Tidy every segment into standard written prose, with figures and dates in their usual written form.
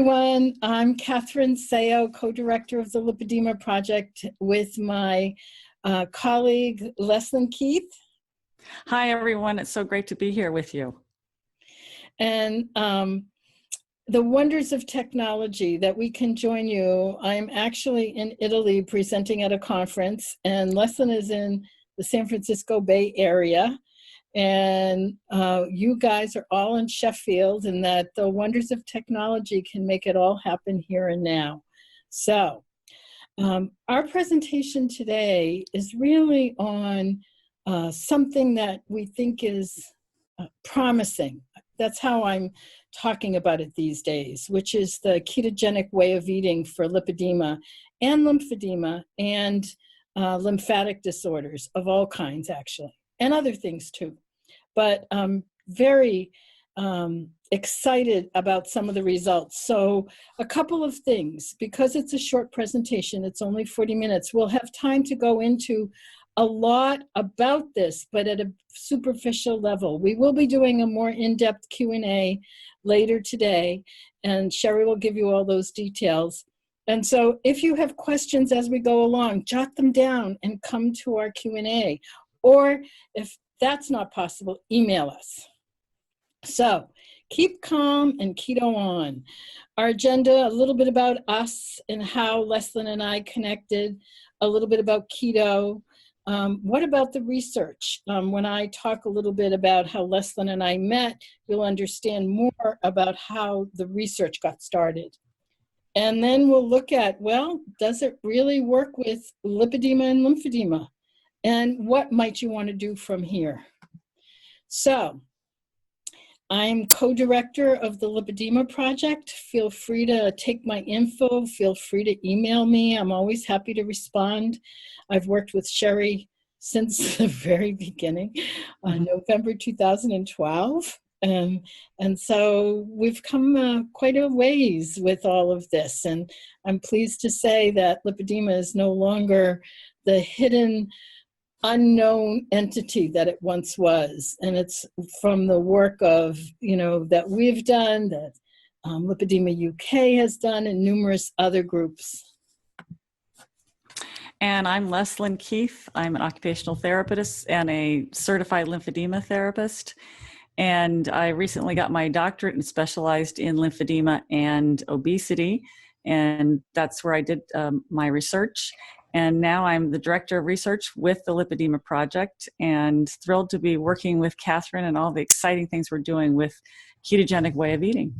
Everyone, I'm Catherine Seo, co-director of the Lipedema Project with my colleague, Leslyn Keith. Hi, everyone. It's so great to be here with you. And the wonders of technology that we can join you. I'm actually in Italy presenting at a conference, and Leslyn is in the San Francisco Bay Area. And you guys are all in Sheffield, and that the wonders of technology can make it all happen here and now. So our presentation today is really on something that we think is promising. That's how I'm talking about it these days, which is the ketogenic way of eating for lipedema and lymphedema and lymphatic disorders of all kinds, actually. And other things too. But I'm very excited about some of the results. So a couple of things, because it's a short presentation, it's only 40 minutes, we'll have time to go into a lot about this, but at a superficial level. We will be doing a more in-depth Q&A later today, and Sherry will give you all those details. And so if you have questions as we go along, jot them down and come to our Q&A. Or if that's not possible, email us. So keep calm and keto on. Our agenda, a little bit about us and how Leslyn and I connected, a little bit about keto. What about the research? When I talk a little bit about how Leslyn and I met, you'll understand more about how the research got started. And then we'll look at, well, does it really work with lipedema and lymphedema? And what might you want to do from here? So I'm co-director of the Lipedema Project. Feel free to take my info. Feel free to email me. I'm always happy to respond. I've worked with Sherry since the very beginning, November 2012. And so we've come quite a ways with all of this. And I'm pleased to say that lipedema is no longer the hidden unknown entity that it once was. And it's from the work of, that we've done, that Lipedema UK has done, and numerous other groups. And I'm Leslyn Keith. I'm an occupational therapist and a certified lymphedema therapist. And I recently got my doctorate and specialized in lymphedema and obesity. And that's where I did my research. And now I'm the director of research with the Lipedema Project, and thrilled to be working with Catherine and all the exciting things we're doing with ketogenic way of eating.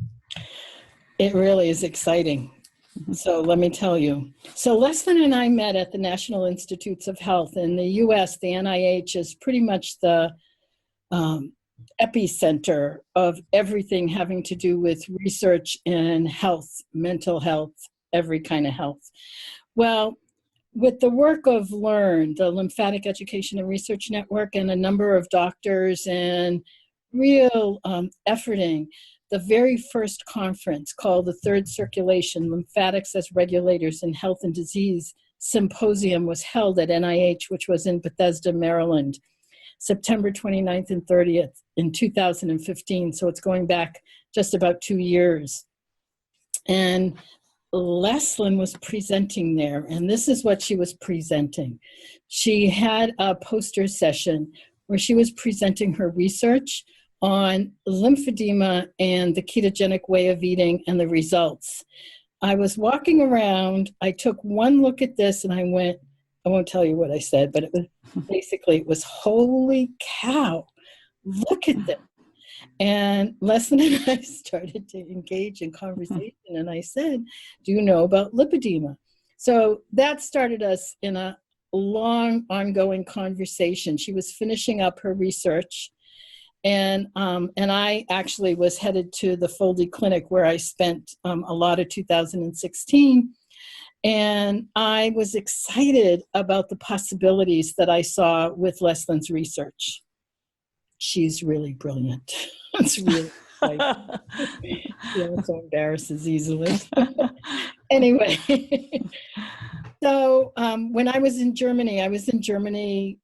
It really is exciting. So let me tell you. So Leslyn and I met at the National Institutes of Health. In the US, the NIH is pretty much the epicenter of everything having to do with research in health, mental health, every kind of health. Well, with the work of LEARN, the Lymphatic Education and Research Network, and a number of doctors and real efforting, the very first conference called the Third Circulation, Lymphatics as Regulators in Health and Disease Symposium was held at NIH, which was in Bethesda, Maryland, September 29th and 30th in 2015. So it's going back just about 2 years. And Leslyn was presenting there, and this is what she was presenting. She had a poster session where she was presenting her research on lymphedema and the ketogenic way of eating and the results. I was walking around, I took one look at this and I went, I won't tell you what I said, but it was basically, it was, holy cow, look at this. And Leslyn and I started to engage in conversation, and I said, do you know about lipedema? So that started us in a long, ongoing conversation. She was finishing up her research, and I actually was headed to the Foldy Clinic, where I spent a lot of 2016. And I was excited about the possibilities that I saw with Leslyn's research. She's really brilliant. It's really exciting. She also embarrasses easily. Anyway, so when I was in Germany,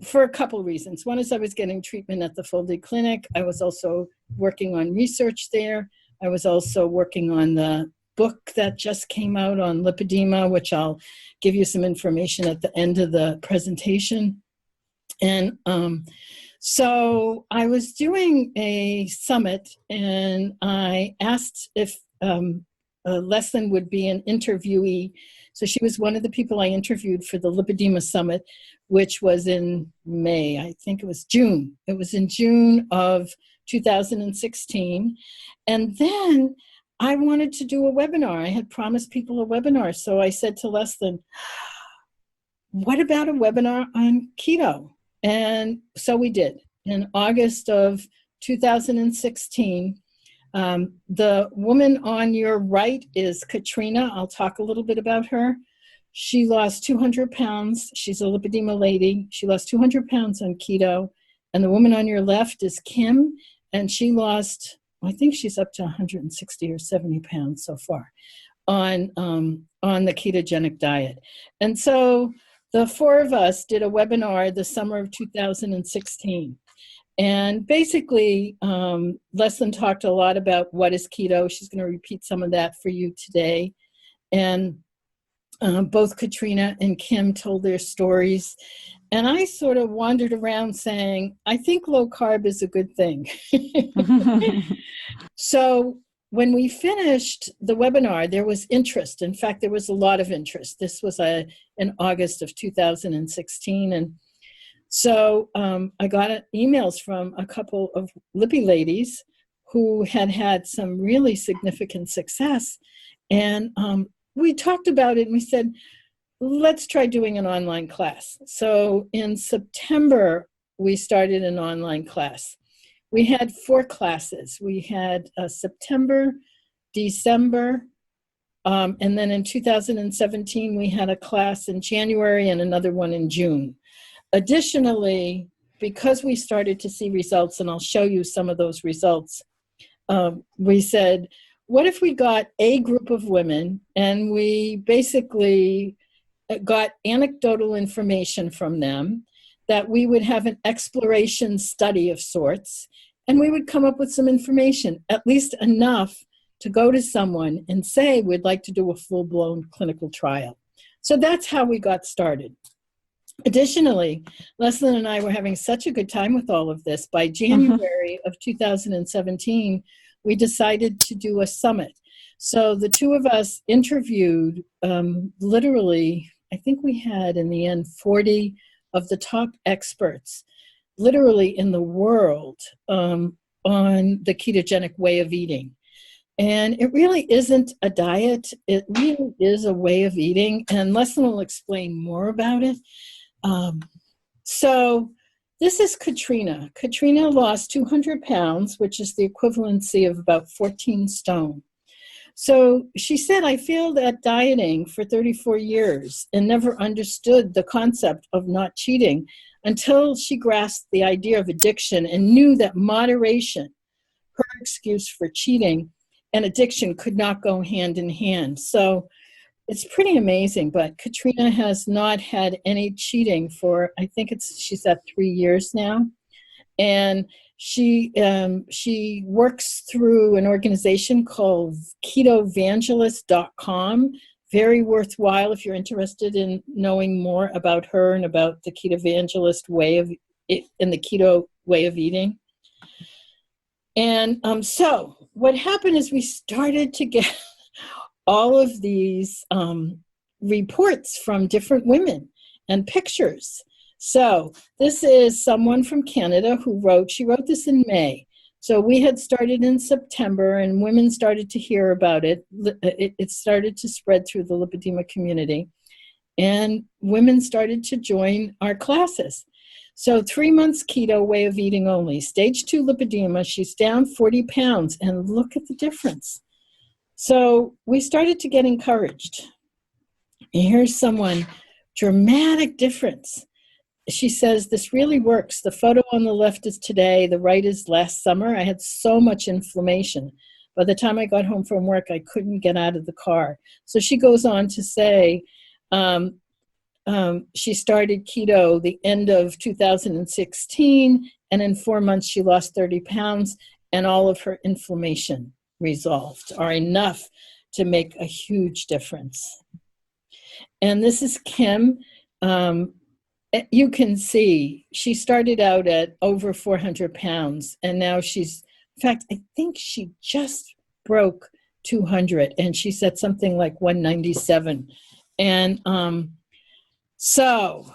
for a couple of reasons. One is I was getting treatment at the Foldy Clinic. I was also working on research there. I was also working on the book that just came out on lipedema, which I'll give you some information at the end of the presentation. And so I was doing a summit, and I asked if Leslyn would be an interviewee. So she was one of the people I interviewed for the Lipedema Summit, which was in May. I think it was June. It was in June of 2016. And then I wanted to do a webinar. I had promised people a webinar. So I said to Leslyn, what about a webinar on keto? And so we did. In August of 2016, the woman on your right is Katrina. I'll talk a little bit about her. She lost 200 pounds. She's a lipedema lady. She lost 200 pounds on keto. And the woman on your left is Kim, and she lost, I think she's up to 160 or 70 pounds so far on the ketogenic diet. And so the four of us did a webinar the summer of 2016. And basically, Leslyn talked a lot about what is keto. She's going to repeat some of that for you today. And both Katrina and Kim told their stories. And I sort of wandered around saying, I think low carb is a good thing. So when we finished the webinar, there was interest. In fact, there was a lot of interest. This was in August of 2016. And so I got emails from a couple of lippy ladies who had had some really significant success. And we talked about it and we said, let's try doing an online class. So in September, we started an online class. We had 4 classes. We had September, December, and then in 2017, we had a class in January and another one in June. Additionally, because we started to see results, and I'll show you some of those results, we said, what if we got a group of women and we basically got anecdotal information from them, that we would have an exploration study of sorts, and we would come up with some information, at least enough to go to someone and say, we'd like to do a full-blown clinical trial. So that's how we got started. Additionally, Leslyn and I were having such a good time with all of this. By January of 2017, we decided to do a summit. So the two of us interviewed literally, I think we had in the end 40 of the top experts, literally in the world, on the ketogenic way of eating. And it really isn't a diet. It really is a way of eating. And Leslyn will explain more about it. So this is Katrina. Katrina lost 200 pounds, which is the equivalency of about 14 stone. So she said, I failed at dieting for 34 years and never understood the concept of not cheating until she grasped the idea of addiction and knew that moderation, her excuse for cheating, and addiction could not go hand in hand. So it's pretty amazing, but Katrina has not had any cheating for, I think she's at 3 years now. And she works through an organization called ketovangelist.com. Very worthwhile if you're interested in knowing more about her and about the Ketovangelist way of it, in the keto way of eating. And so what happened is we started to get all of these reports from different women and pictures. So this is someone from Canada who she wrote this in May. So we had started in September and women started to hear about it. It started to spread through the lipedema community and women started to join our classes. So 3 months keto way of eating only, stage 2 lipedema, she's down 40 pounds and look at the difference. So we started to get encouraged. And here's someone, dramatic difference. She says, this really works. The photo on the left is today, the right is last summer. I had so much inflammation. By the time I got home from work, I couldn't get out of the car. So she goes on to say, she started keto the end of 2016, and in 4 months she lost 30 pounds and all of her inflammation resolved, are enough to make a huge difference. And this is Kim. You can see she started out at over 400 pounds, and now she's, in fact, I think she just broke 200, and she's at something like 197. And so,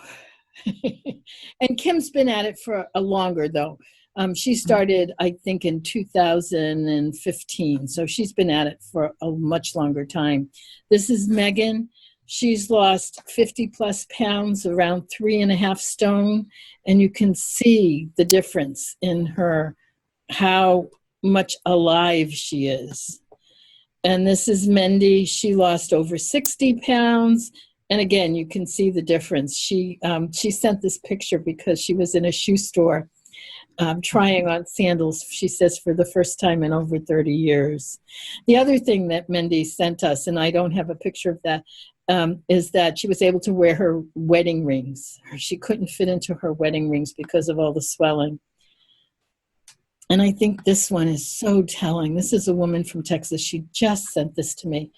and Kim's been at it for a longer, though. She started, I think, in 2015, so she's been at it for a much longer time. This is Megan. She's lost 50 plus pounds, around 3.5 stone, and you can see the difference in her, how much alive she is. And this is Mendy. She lost over 60 pounds. And again, you can see the difference. She sent this picture because she was in a shoe store trying on sandals, she says, for the first time in over 30 years. The other thing that Mendy sent us, and I don't have a picture of that, is that she was able to wear her wedding rings. She couldn't fit into her wedding rings because of all the swelling. And I think this one is so telling. This is a woman from Texas. She just sent this to me.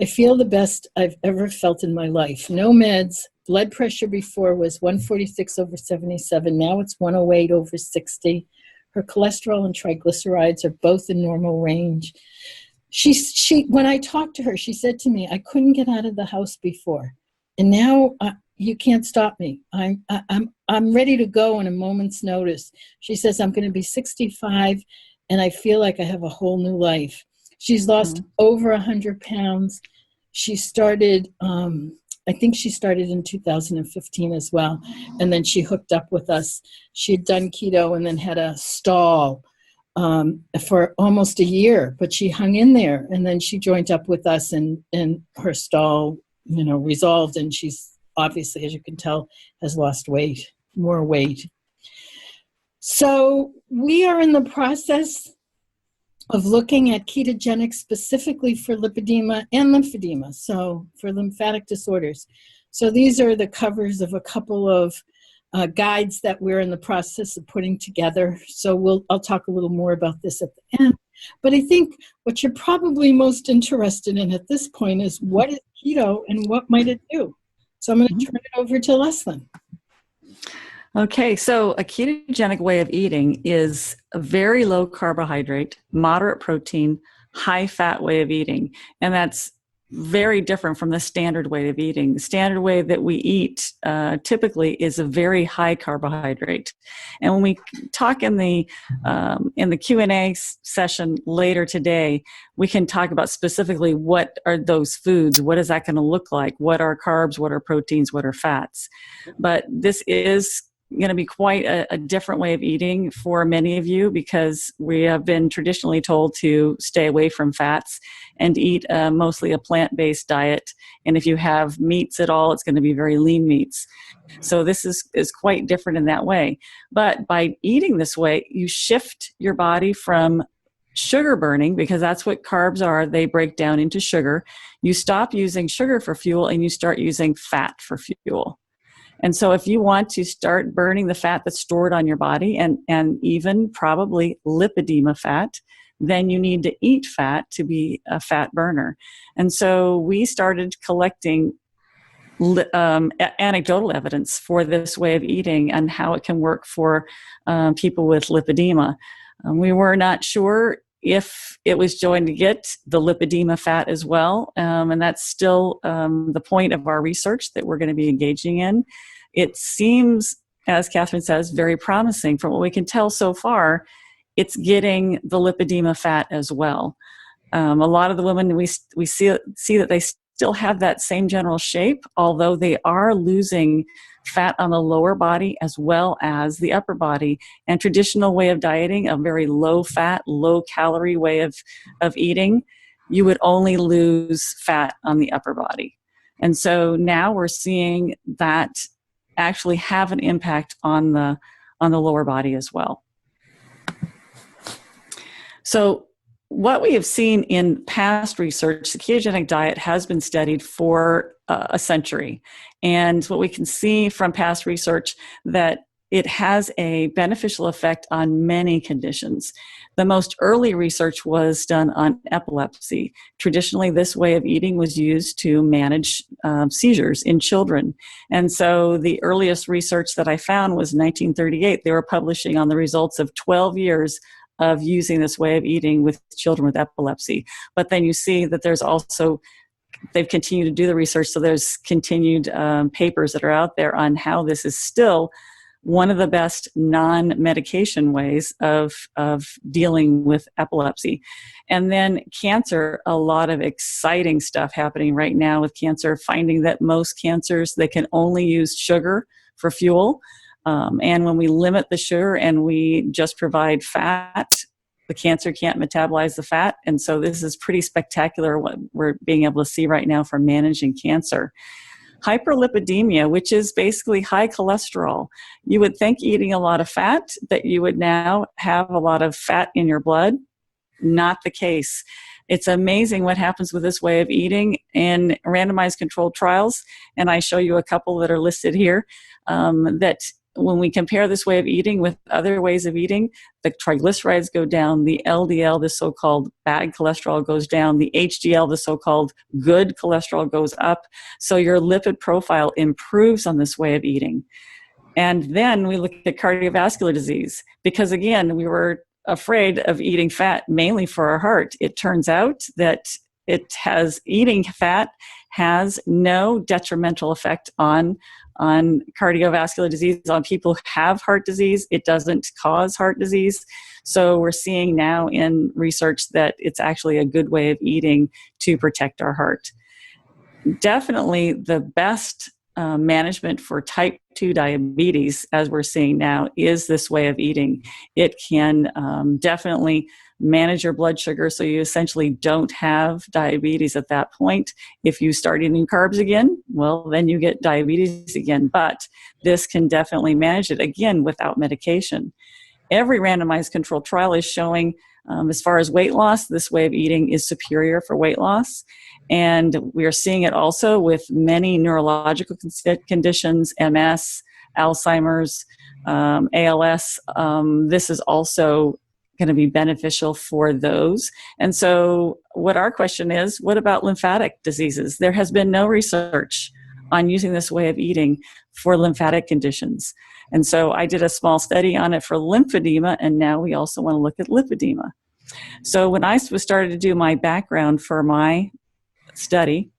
I feel the best I've ever felt in my life. No meds. Blood pressure before was 146/77. Now it's 108/60. Her cholesterol and triglycerides are both in normal range. She when I talked to her, she said to me, I couldn't get out of the house before, and now you can't stop me. I'm ready to go on a moment's notice. She says, I'm going to be 65, and I feel like I have a whole new life. She's lost over 100 pounds. She started, I think she started in 2015 as well, and then she hooked up with us. She had done keto and then had a stall for almost a year, but she hung in there, and then she joined up with us, and her stall, resolved, and she's obviously, as you can tell, has lost weight, more weight. So we are in the process of looking at ketogenic specifically for lipedema and lymphedema, so for lymphatic disorders. So these are the covers of a couple of guides that we're in the process of putting together. So I'll talk a little more about this at the end. But I think what you're probably most interested in at this point is what is keto and what might it do? So I'm going to turn it over to Leslyn. Okay, so a ketogenic way of eating is a very low carbohydrate, moderate protein, high fat way of eating. And that's very different from the standard way of eating. The standard way that we eat typically is a very high carbohydrate. And when we talk in the Q&A session later today, we can talk about specifically what are those foods, what is that going to look like, what are carbs, what are proteins, what are fats. But this is going to be quite a different way of eating for many of you, because we have been traditionally told to stay away from fats and eat mostly a plant-based diet. And if you have meats at all, it's going to be very lean meats. So this is quite different in that way. But by eating this way, you shift your body from sugar burning, because that's what carbs are. They break down into sugar. You stop using sugar for fuel and you start using fat for fuel. And so if you want to start burning the fat that's stored on your body, and even probably lipedema fat, then you need to eat fat to be a fat burner. And so we started collecting anecdotal evidence for this way of eating and how it can work for people with lipedema. We were not sure if it was going to get the lipedema fat as well. And that's still the point of our research that we're going to be engaging in. It seems, as Catherine says, very promising. From what we can tell so far, it's getting the lipedema fat as well. A lot of the women, we see that they still have that same general shape, although they are losing fat on the lower body as well as the upper body. And traditional way of dieting, a very low fat, low calorie way of eating, you would only lose fat on the upper body. And so now we're seeing that actually have an impact on the lower body as well. So what we have seen in past research, the ketogenic diet has been studied for a century. And what we can see from past research, that it has a beneficial effect on many conditions. The most early research was done on epilepsy. Traditionally, this way of eating was used to manage seizures in children. And so the earliest research that I found was 1938. They were publishing on the results of 12 years of using this way of eating with children with epilepsy. But then you see that there's also, they've continued to do the research, so there's continued papers that are out there on how this is still one of the best non-medication ways of dealing with epilepsy. And then cancer, a lot of exciting stuff happening right now with cancer, finding that most cancers, they can only use sugar for fuel. And when we limit the sugar and we just provide fat, the cancer can't metabolize the fat. And so this is pretty spectacular what we're being able to see right now for managing cancer. Hyperlipidemia, which is basically high cholesterol. You would think eating a lot of fat that you would now have a lot of fat in your blood. Not the case. It's amazing what happens with this way of eating in randomized controlled trials. And I show you a couple that are listed here, that when we compare this way of eating with other ways of eating, the triglycerides go down, the LDL, the so-called bad cholesterol, goes down, the HDL, the so-called good cholesterol, goes up. So your lipid profile improves on this way of eating. And then we look at cardiovascular disease, because again, we were afraid of eating fat mainly for our heart. It turns out that eating fat has no detrimental effect on cardiovascular disease, on people who have heart disease. It doesn't cause heart disease. So we're seeing now in research that it's actually a good way of eating to protect our heart. Definitely the best management for type 2 diabetes, as we're seeing now, is this way of eating. It can definitely manage your blood sugar, so you essentially don't have diabetes at that point. If you start eating carbs again, well, then you get diabetes again. But this can definitely manage it, again, without medication. Every randomized controlled trial is showing, as far as weight loss, this way of eating is superior for weight loss. And we are seeing it also with many neurological conditions, MS, Alzheimer's, ALS. This is also going to be beneficial for those. And so what our question is, what about lymphatic diseases? There has been no research on using this way of eating for lymphatic conditions. And so I did a small study on it for lymphedema, and now we also want to look at lipedema. So when I started to do my background for my study,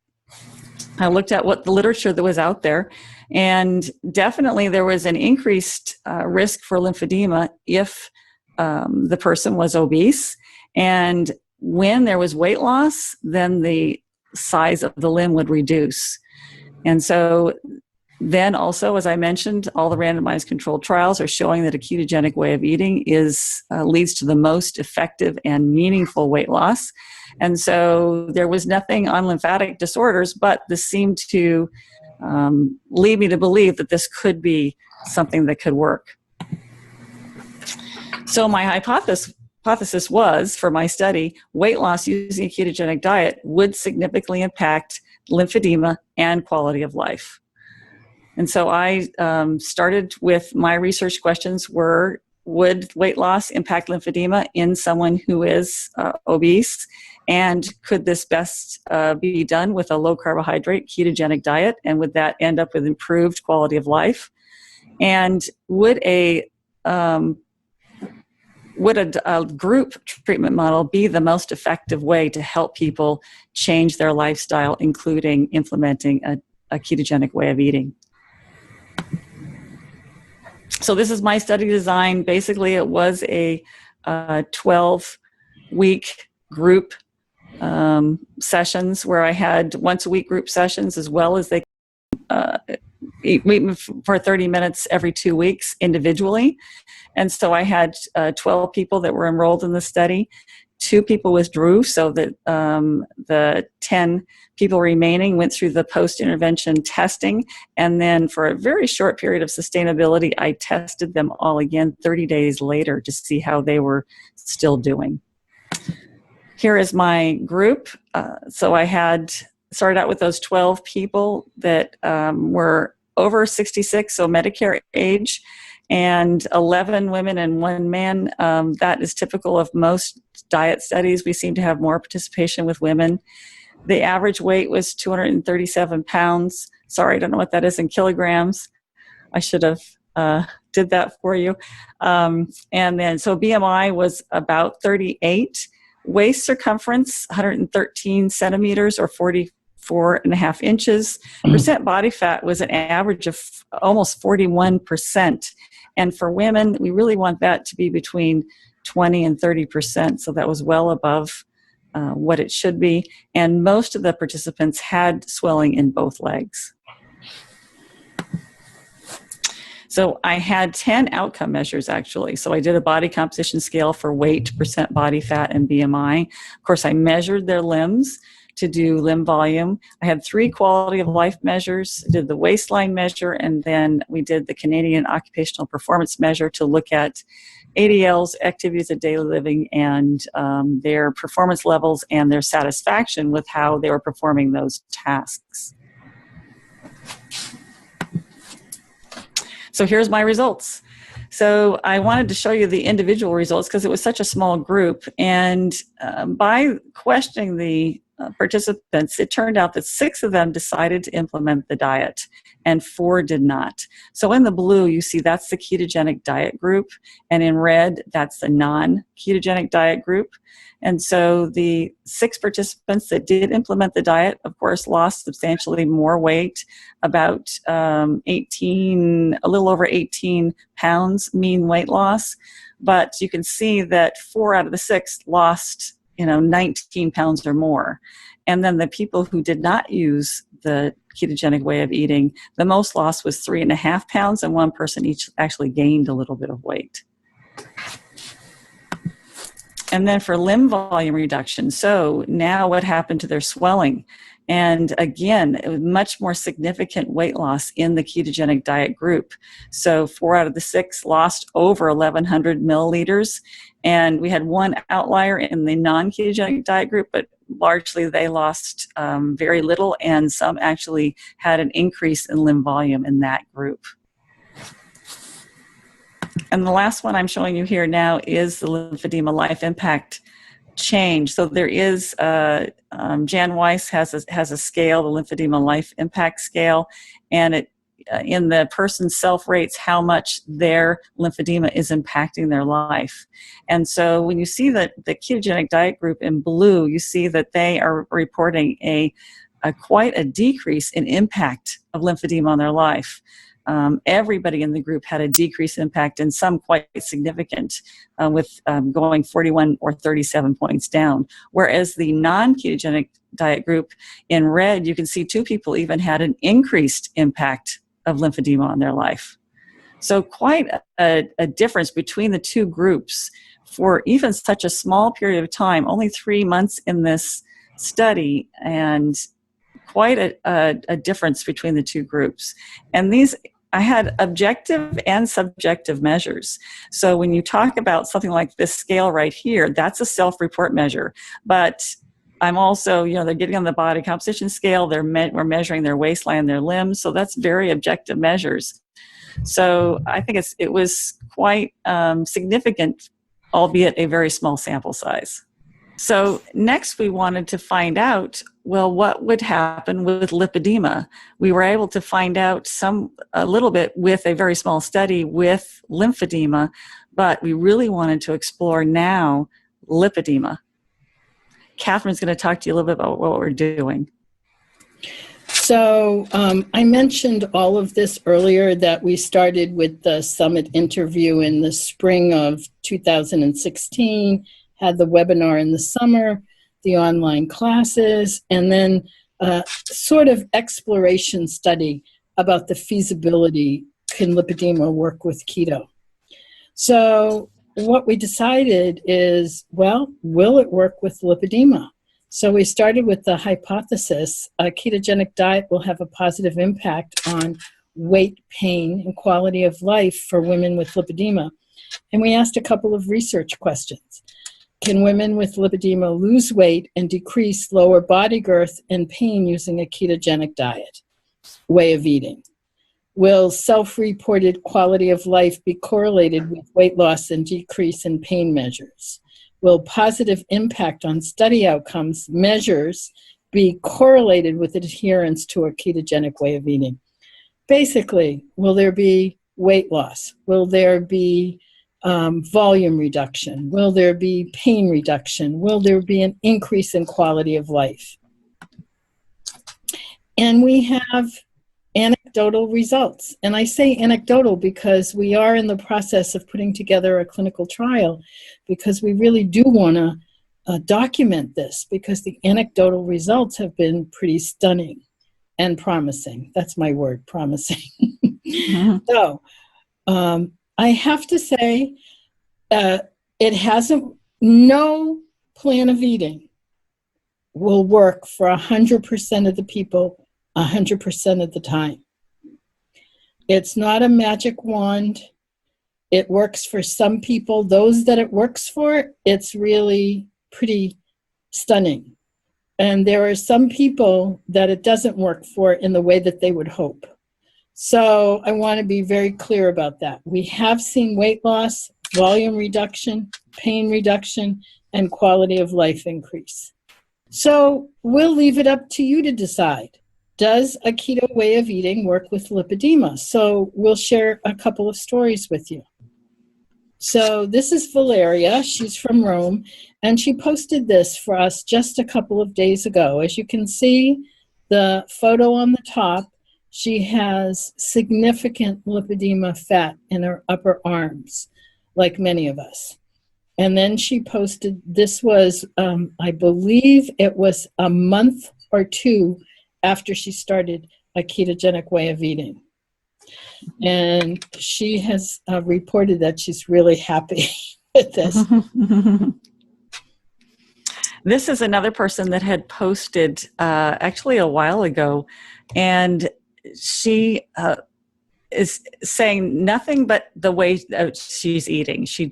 I looked at what the literature that was out there, and definitely there was an increased risk for lymphedema if the person was obese. And when there was weight loss, then the size of the limb would reduce. And so then also, as I mentioned, all the randomized controlled trials are showing that a ketogenic way of eating leads to the most effective and meaningful weight loss. And so there was nothing on lymphatic disorders, but this seemed to lead me to believe that this could be something that could work. So my hypothesis was, for my study, weight loss using a ketogenic diet would significantly impact lymphedema and quality of life. And so I started with my research questions were, would weight loss impact lymphedema in someone who is obese? And could this best be done with a low carbohydrate ketogenic diet? And would that end up with improved quality of life? And would a group treatment model be the most effective way to help people change their lifestyle, including implementing a ketogenic way of eating? So this is my study design. Basically, it was a 12-week group sessions where I had once-a-week group sessions, as well as they meet for 30 minutes every 2 weeks individually. And so I had 12 people that were enrolled in the study. 2 people withdrew, so that the 10 people remaining went through the post-intervention testing. And then for a very short period of sustainability, I tested them all again 30 days later to see how they were still doing. Here is my group. So I had started out with those 12 people that were over 66, so Medicare age, and 11 women and 1 man. That is typical of most diet studies. We seem to have more participation with women. The average weight was 237 pounds. Sorry, I don't know what that is in kilograms. I should have did that for you. And then, so BMI was about 38. Waist circumference, 113 centimeters or 44.5 inches. Percent body fat was an average of almost 41%. And for women, we really want that to be between 20 and 30%. So that was well above what it should be. And most of the participants had swelling in both legs. So I had 10 outcome measures, actually. So I did a body composition scale for weight, percent body fat, and BMI. Of course, I measured their limbs to do limb volume. I had 3 quality of life measures, did the waistline measure, and then we did the Canadian Occupational Performance Measure to look at ADLs, activities of daily living, and their performance levels and their satisfaction with how they were performing those tasks. So here's my results. So I wanted to show you the individual results because it was such a small group. And by questioning the participants, it turned out that 6 of them decided to implement the diet and 4 did not. So in the blue, you see that's the ketogenic diet group. And in red, that's the non-ketogenic diet group. And so the 6 participants that did implement the diet, of course, lost substantially more weight, about a little over 18 pounds mean weight loss. But you can see that 4 out of the 6 lost 19 pounds or more. And then the people who did not use the ketogenic way of eating, the most loss was 3.5 pounds, and 1 person each actually gained a little bit of weight. And then for limb volume reduction, so now what happened to their swelling? And again, it was much more significant weight loss in the ketogenic diet group. So 4 out of the 6 lost over 1,100 milliliters. And we had 1 outlier in the non-ketogenic diet group, but largely they lost very little, and some actually had an increase in limb volume in that group. And the last one I'm showing you here now is the lymphedema life impact change. So there is, Jan Weiss has a scale, the lymphedema life impact scale, and it in the person's self rates how much their lymphedema is impacting their life. And so when you see the ketogenic diet group in blue, you see that they are reporting quite a decrease in impact of lymphedema on their life. Everybody in the group had a decreased impact, and some quite significant, with going 41 or 37 points down. Whereas the non-ketogenic diet group in red, you can see 2 people even had an increased impact of lymphedema on their life. So quite a difference between the 2 groups for even such a small period of time, only 3 months in this study, and quite a difference between the 2 groups. And these, I had objective and subjective measures. So when you talk about something like this scale right here, that's a self-report measure. But I'm also, they're getting on the body composition scale, we're measuring their waistline, their limbs, so that's very objective measures. So I think it was quite significant, albeit a very small sample size. So next we wanted to find out, well, what would happen with lipedema? We were able to find out a little bit with a very small study with lymphedema, but we really wanted to explore now lipedema. Catherine's going to talk to you a little bit about what we're doing. So I mentioned all of this earlier, that we started with the summit interview in the spring of 2016, had the webinar in the summer, the online classes, and then a sort of exploration study about the feasibility, can lipedema work with keto? So what we decided is, well, will it work with lipedema? So we started with the hypothesis, a ketogenic diet will have a positive impact on weight, pain, and quality of life for women with lipedema. And we asked a couple of research questions. Can women with lipedema lose weight and decrease lower body girth and pain using a ketogenic diet way of eating? Will self-reported quality of life be correlated with weight loss and decrease in pain measures? Will positive impact on study outcomes measures be correlated with adherence to a ketogenic way of eating? Basically, will there be weight loss? Will there be volume reduction? Will there be pain reduction? Will there be an increase in quality of life? And we have anecdotal results. And I say anecdotal because we are in the process of putting together a clinical trial, because we really do want to document this, because the anecdotal results have been pretty stunning and promising. That's my word, promising. So I have to say, it hasn't, no plan of eating will work for 100% of the people 100% of the time. It's not a magic wand. It works for some people. Those that it works for, it's really pretty stunning. And there are some people that it doesn't work for in the way that they would hope. So I want to be very clear about that. We have seen weight loss, volume reduction, pain reduction, and quality of life increase. So we'll leave it up to you to decide. Does a keto way of eating work with lipedema? So we'll share a couple of stories with you. So this is Valeria. She's from Rome, and she posted this for us just a couple of days ago. As you can see, the photo on the top, she has significant lipedema fat in her upper arms, like many of us. And then she posted, this was, I believe it was a month or two after she started a ketogenic way of eating. And she has reported that she's really happy with this. This is another person that had posted actually a while ago, and she is saying nothing but the way she's eating. She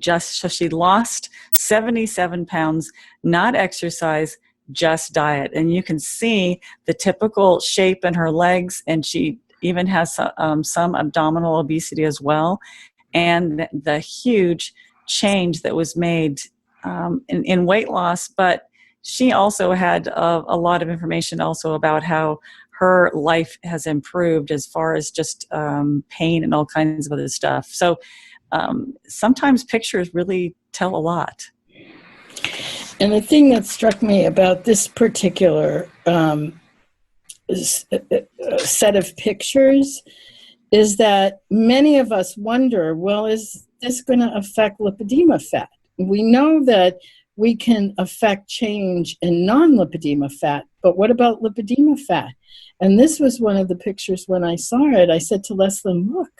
lost 77 pounds, not exercise, just diet. And you can see the typical shape in her legs, and she even has some abdominal obesity as well, and the huge change that was made in weight loss. But she also had a lot of information also about how her life has improved as far as just pain and all kinds of other stuff. So sometimes pictures really tell a lot. And the thing that struck me about this particular set of pictures is that many of us wonder, well, is this going to affect lipedema fat? We know that we can affect change in non-lipedema fat, but what about lipedema fat? And this was one of the pictures when I saw it. I said to Leslyn, look,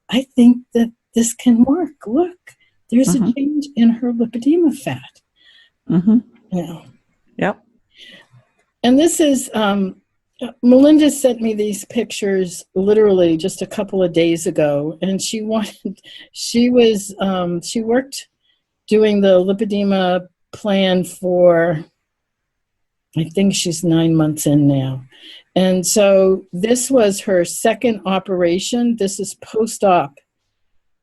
I think that this can work. Look, there's a change in her lipedema fat. Yep. And this is, Melinda sent me these pictures literally just a couple of days ago, and she worked doing the lipedema plan for, I think she's 9 months in now. And so this was her second operation. This is post-op.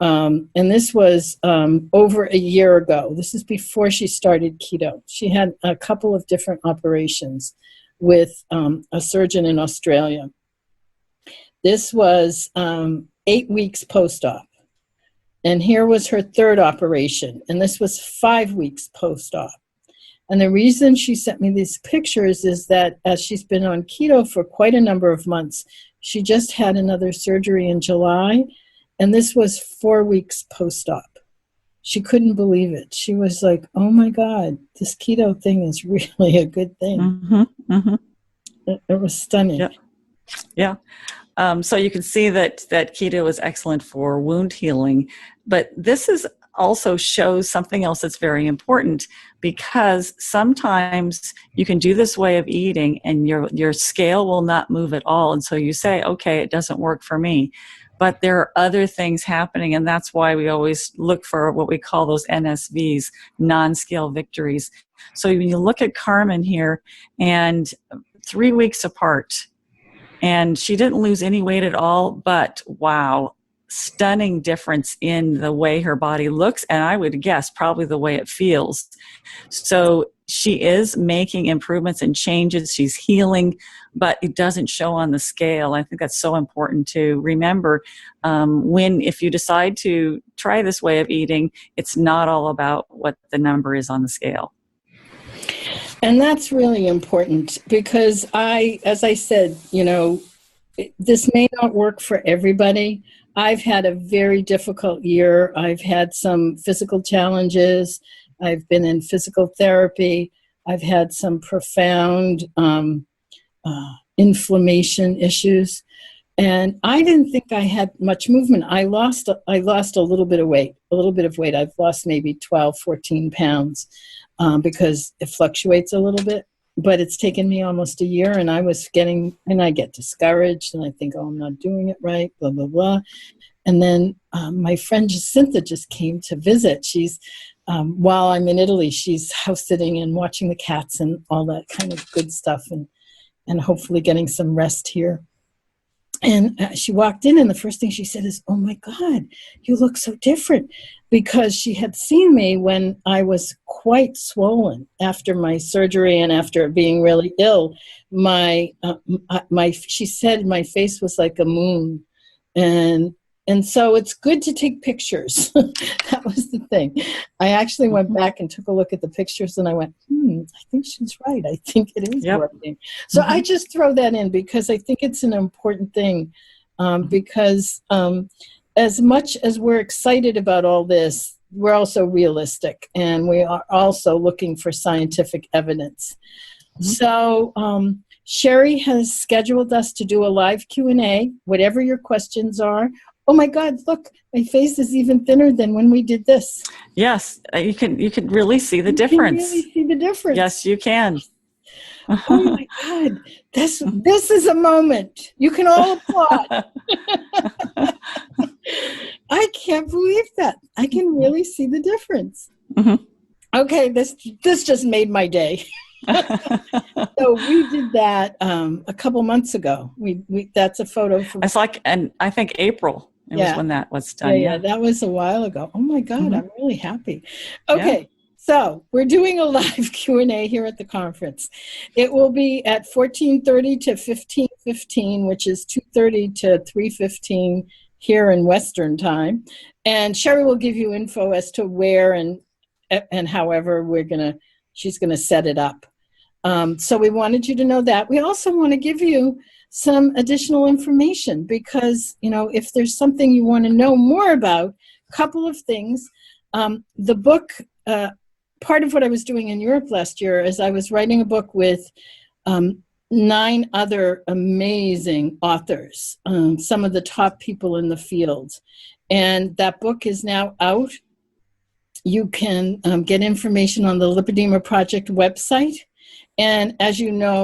And this was over a year ago. This is before she started keto. She had a couple of different operations with a surgeon in Australia. This was 8 weeks post-op. And here was her third operation. And this was 5 weeks post-op. And the reason she sent me these pictures is that as she's been on keto for quite a number of months, she just had another surgery in July. And this was 4 weeks post-op. She couldn't believe it. She was like, oh my God, this keto thing is really a good thing. It was stunning. Yeah. So you can see that keto is excellent for wound healing, but this is also shows something else that's very important, because sometimes you can do this way of eating and your scale will not move at all. And so you say, okay, it doesn't work for me. But there are other things happening, and that's why we always look for what we call those NSVs, non-scale victories. So when you look at Carmen here, and 3 weeks apart, And she didn't lose any weight at all, but wow, stunning difference in the way her body looks, and I would guess probably the way it feels. So she is making improvements and changes. She's healing, but it doesn't show on the scale. I think that's so important to remember. If you decide to try this way of eating, it's not all about what the number is on the scale. And that's really important because as I said, this may not work for everybody. I've had a very difficult year. I've had some physical challenges. I've been in physical therapy. I've had some profound inflammation issues. And I didn't think I had much movement. I lost a little bit of weight, I've lost maybe 12, 14 pounds because it fluctuates a little bit. But it's taken me almost a year, and I get discouraged, and I think, oh, I'm not doing it right, blah, blah, blah. And then my friend Jacinta just came to visit. She's, while I'm in Italy, she's house sitting and watching the cats and all that kind of good stuff, and hopefully getting some rest here. And she walked in, and the first thing she said is, "Oh my God, you look so different," because she had seen me when I was quite swollen after my surgery and after being really ill. She said my face was like a moon, and so it's good to take pictures. That was the thing. I actually went back and took a look at the pictures, and I went, I think she's right. I think it is working. So I just throw that in because I think it's an important thing, because as much as we're excited about all this, we're also realistic, and we are also looking for scientific evidence. So Sherry has scheduled us to do a live Q&A, whatever your questions are. Oh my God, look, my face is even thinner than when we did this. Yes, you can really see the difference. You can really see the difference. Yes, you can. Oh my God, this is a moment. You can all applaud. I can't believe that. I can really see the difference. Okay, this just made my day. So we did that a couple months ago. That's a photo from. It's like, and I think April. It was when that was done. Yeah, that was a while ago. Oh my God, I'm really happy. Okay, so we're doing a live Q&A here at the conference. It will be at 14:30 to 15:15, which is 2:30 to 3:15 here in Western time. And Sherry will give you info as to where and however she's gonna set it up. So we wanted you to know that. We also want to give you some additional information because, if there's something you want to know more about, a couple of things. The book, part of what I was doing in Europe last year is I was writing a book with 9 other amazing authors, some of the top people in the field. And that book is now out. You can get information on the Lipedema Project website. And as you know,